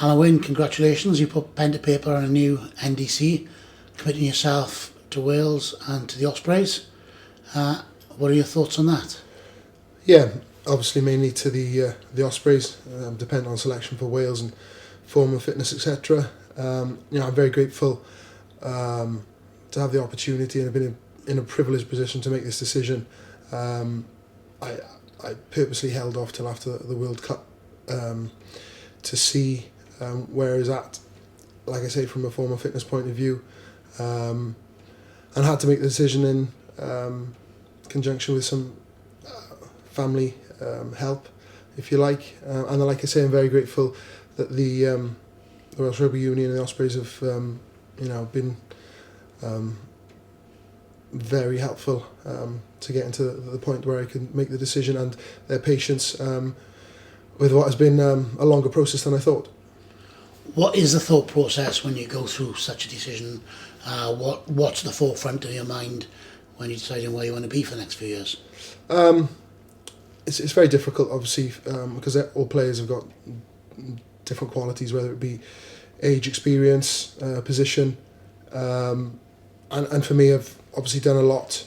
Alun Wyn, congratulations. You put pen to paper on a new NDC, committing yourself to Wales and to the Ospreys. What are your thoughts on that? Yeah, obviously mainly to the Ospreys, depending on selection for Wales and form and fitness, etc. I'm very grateful to have the opportunity, and I've been in a privileged position to make this decision. I purposely held off till after the World Cup to see where is at, like I say, from a form and fitness point of view, and had to make the decision in conjunction with some family help, if you like. And like I say, I'm very grateful that the Welsh Rugby Union and the Ospreys have been very helpful to get into the point where I can make the decision, and their patience with what has been a longer process than I thought. What is the thought process when you go through such a decision? What's the forefront of your mind when you're deciding where you want to be for the next few years? It's very difficult, obviously, because all players have got different qualities, whether it be age, experience, position, and for me, I've obviously done a lot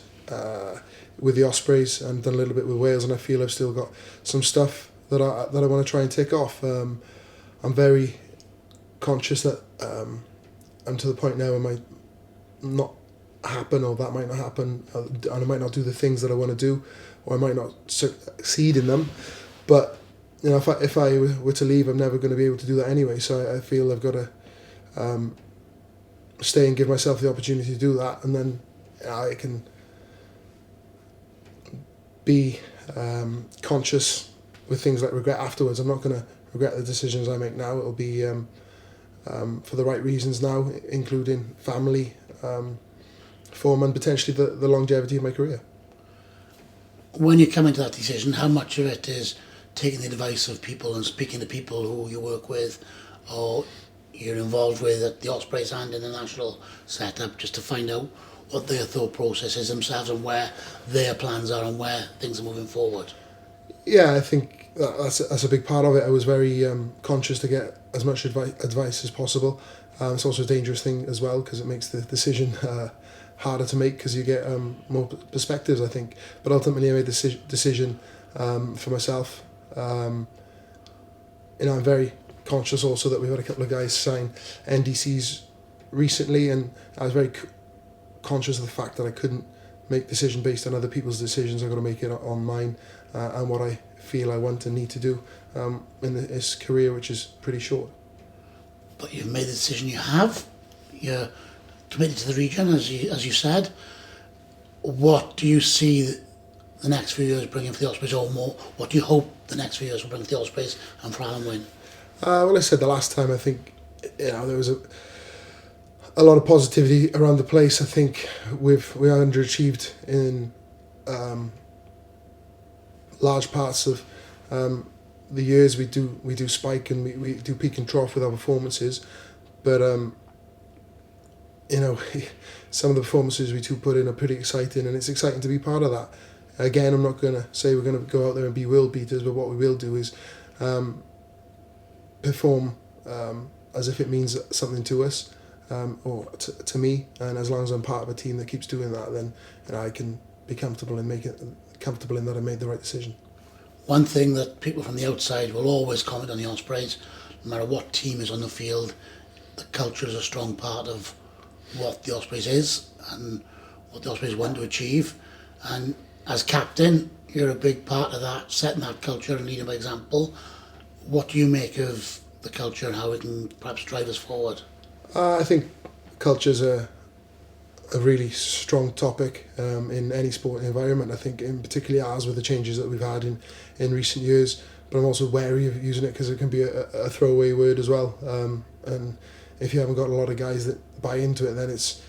with the Ospreys and done a little bit with Wales, and I feel I've still got some stuff that I want to try and tick off. I'm very conscious that I'm to the point now where it might not happen, or that might not happen, and I might not do the things that I want to do, or I might not succeed in them. But if I were to leave, I'm never going to be able to do that anyway. So I feel I've got to stay and give myself the opportunity to do that, and then I can be conscious with things like regret afterwards. I'm not going to regret the decisions I make now. It'll be for the right reasons now, including family, form, and potentially the longevity of my career. When you come into that decision, how much of it is taking the advice of people and speaking to people who you work with or you're involved with at the Ospreys and in the national setup, just to find out what their thought process is themselves and where their plans are and where things are moving forward? Yeah, I think that's a big part of it. I was very conscious to get as much advice as possible. It's also a dangerous thing as well, because it makes the decision harder to make, because you get more perspectives, I think. But ultimately I made the decision for myself. I'm very conscious also that we've had a couple of guys sign NDCs recently, and I was very conscious of the fact that I couldn't make decisions based on other people's decisions. I've got to make it on mine and what I feel I want and need to do in this career, which is pretty short. But you've made the decision you have. You're committed to the region, as you said. What do you see the next few years bringing for the Ospreys, or more, what do you hope the next few years will bring for the Ospreys and for Alum Wyn? Well, I said the last time, I think there was a lot of positivity around the place. I think we underachieved in large parts of the years. We do spike and we do peak and trough with our performances, but some of the performances we do put in are pretty exciting, and it's exciting to be part of that. Again, I'm not going to say we're going to go out there and be world beaters, but what we will do is perform as if it means something to us, or to me, and as long as I'm part of a team that keeps doing that, then I can be comfortable in that I made the right decision. One thing that people from the outside will always comment on the Ospreys, no matter what team is on the field, the culture is a strong part of what the Ospreys is and what the Ospreys want to achieve. And as captain, you're a big part of that, setting that culture and leading by example. What do you make of the culture and how it can perhaps drive us forward? I think culture's a really strong topic in any sport environment. I think in particularly ours, with the changes that we've had in recent years, but I'm also wary of using it because it can be a throwaway word as well. And if you haven't got a lot of guys that buy into it, then it's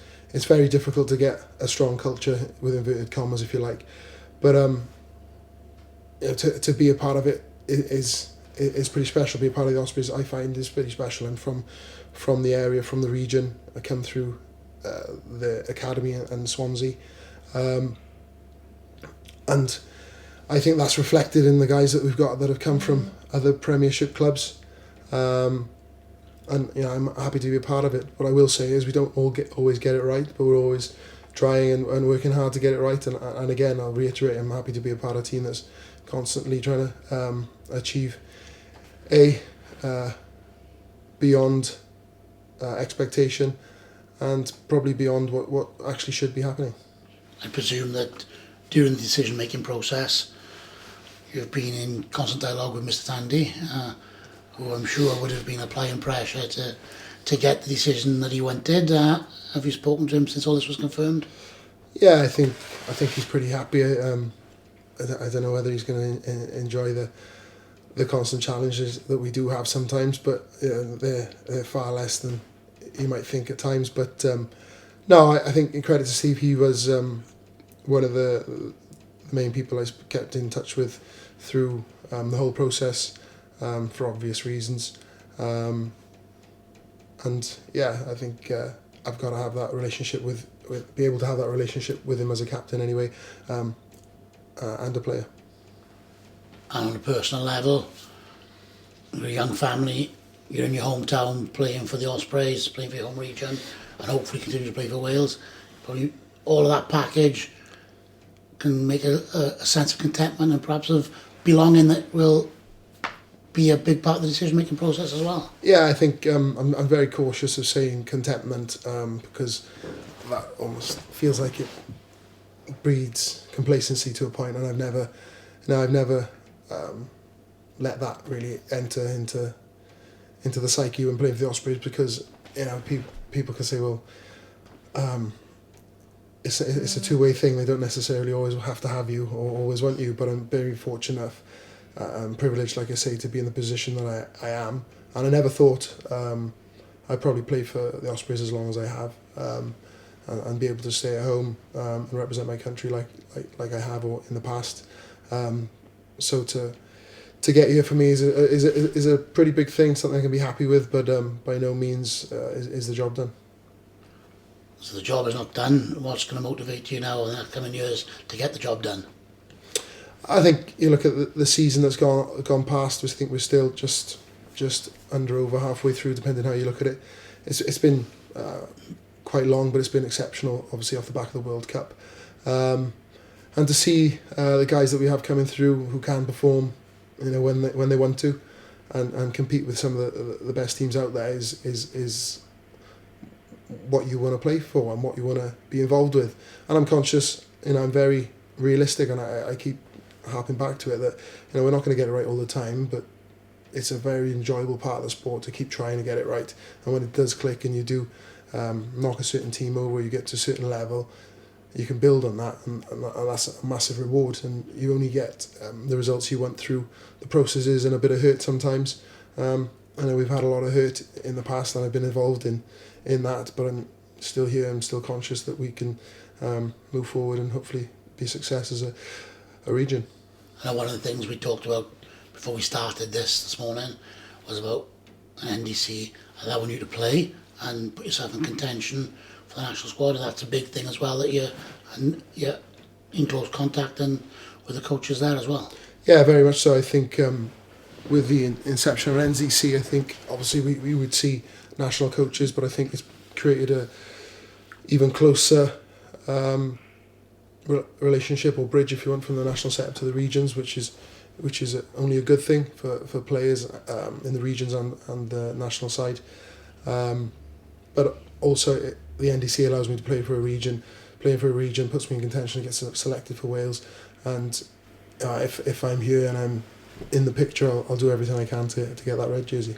very difficult to get a strong culture, with inverted commas, if you like. But to be a part of it is pretty special. Be a part of the Ospreys, I find, is pretty special. And from the area, from the region, I come through the academy and Swansea, and I think that's reflected in the guys that we've got that have come from other Premiership clubs. and I'm happy to be a part of it. What I will say is we don't always get it right, but we're always trying and working hard to get it right. And again, I'll reiterate, I'm happy to be a part of a team that's constantly trying to achieve beyond expectation, and probably beyond what actually should be happening. I presume that during the decision-making process, you've been in constant dialogue with Mr. Tandy, who I'm sure would have been applying pressure to get the decision that he wanted. Have you spoken to him since all this was confirmed? Yeah, I think he's pretty happy. I don't know whether he's going to enjoy the constant challenges that we do have sometimes, but they're far less than you might think at times. But no, I think in credit to Steve, he was one of the main people I kept in touch with through the whole process, for obvious reasons. And yeah, I think I've got to have that relationship be able to have that relationship with him as a captain anyway, and a player. And on a personal level, you're a young family, you're in your hometown playing for the Ospreys, playing for your home region, and hopefully continue to play for Wales. Probably all of that package can make a sense of contentment and perhaps of belonging that will be a big part of the decision-making process as well. Yeah, I think I'm very cautious of saying contentment, because that almost feels like it breeds complacency to a point, and I've never let that really enter into the psyche when playing for the Ospreys, because people can say, well, it's a two-way thing. They don't necessarily always have to have you or always want you, but I'm very fortunate enough, and privileged, like I say, to be in the position that I am. And I never thought I'd probably play for the Ospreys as long as I have, and be able to stay at home and represent my country like I have in the past. So to get here for me is a pretty big thing, something I can be happy with, but by no means is the job done. So the job is not done. What's going to motivate you now in the coming years to get the job done? I think you look at the season that's gone past. I think we're still just over halfway through, depending how you look at it. It's been quite long, but it's been exceptional, obviously off the back of the World Cup, and to see the guys that we have coming through who can perform, when they want to, and compete with some of the best teams out there is what you want to play for and what you want to be involved with. And I'm conscious, I'm very realistic, and I keep harping back to it that we're not going to get it right all the time, but it's a very enjoyable part of the sport to keep trying to get it right. And when it does click and you do knock a certain team over, you get to a certain level, you can build on that, and that's a massive reward. And you only get the results you want through the processes and a bit of hurt sometimes. I know we've had a lot of hurt in the past, and I've been involved in that, but I'm still here. I'm still conscious that we can move forward and hopefully be a success as a region. I know one of the things we talked about before we started this morning was about an NDC allowing you to play and put yourself in contention for the national squad, and that's a big thing as well, that you're in close contact and with the coaches there as well. Yeah, very much so. I think with the inception of NZC, I think obviously we would see national coaches, but I think it's created a even closer relationship, or bridge if you want, from the national setup to the regions, which is only a good thing for players in the regions and the national side. But also the NDC allows me to play for a region. Playing for a region puts me in contention to get selected for Wales, and if I'm here and I'm in the picture, I'll do everything I can to get that red jersey.